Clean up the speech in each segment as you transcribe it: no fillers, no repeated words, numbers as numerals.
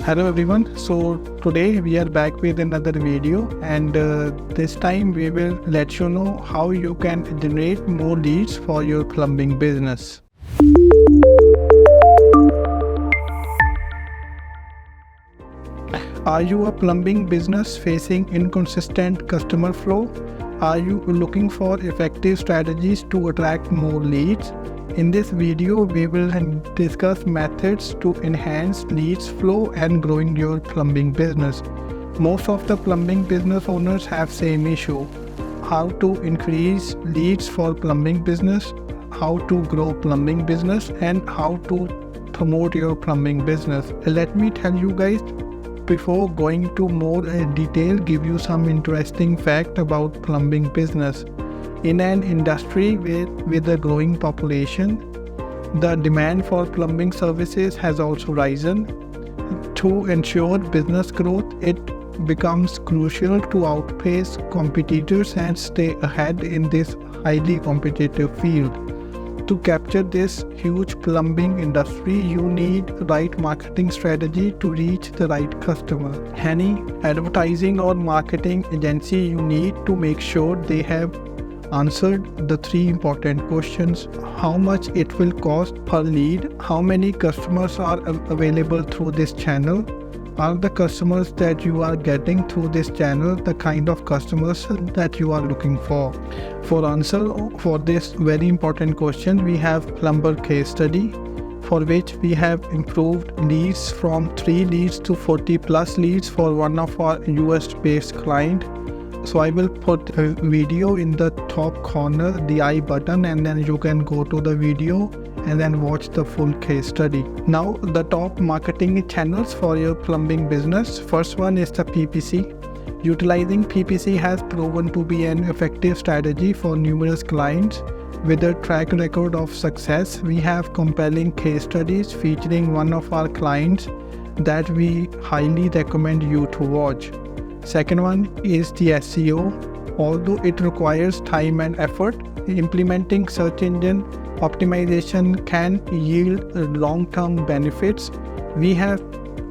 Hello everyone. So today we are back with another video, and this time we will let you know how you can generate more leads for your plumbing business. Are you a plumbing business facing inconsistent customer flow? Are you looking for effective strategies to attract more leads? In this video, we will discuss methods to enhance leads flow and growing your plumbing business. Most of the plumbing business owners have same issue: how to increase leads for plumbing business, how to grow plumbing business, and how to promote your plumbing business. Let me tell you guys, before going to more detail, give you some interesting fact about plumbing business. In an industry with a growing population, the demand for plumbing services has also risen. To ensure business growth, it becomes crucial to outpace competitors and stay ahead in this highly competitive field. To capture this huge plumbing industry, you need right marketing strategy to reach the right customer. Any advertising or marketing agency, you need to make sure they have answered the three important questions: how much it will cost per lead, how many customers are available through this channel, are the customers that you are getting through this channel the kind of customers that you are looking for. For answer for this very important question, we have Plumber case study, for which we have improved leads from 3 leads to 40 plus leads for one of our US based client. So I will put a video in the top corner, the I button, and then you can go to the video and then watch the full case study. Now the top marketing channels for your plumbing business. First one is the PPC. Utilizing PPC has proven to be an effective strategy for numerous clients. With a track record of success, we have compelling case studies featuring one of our clients that we highly recommend you to watch. Second one is the SEO. Although it requires time and effort, implementing search engine optimization can yield long-term benefits. We have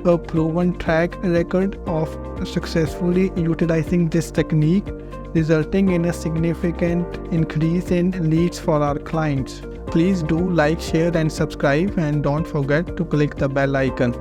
a proven track record of successfully utilizing this technique, resulting in a significant increase in leads for our clients. Please do like, share, and subscribe, and don't forget to click the bell icon.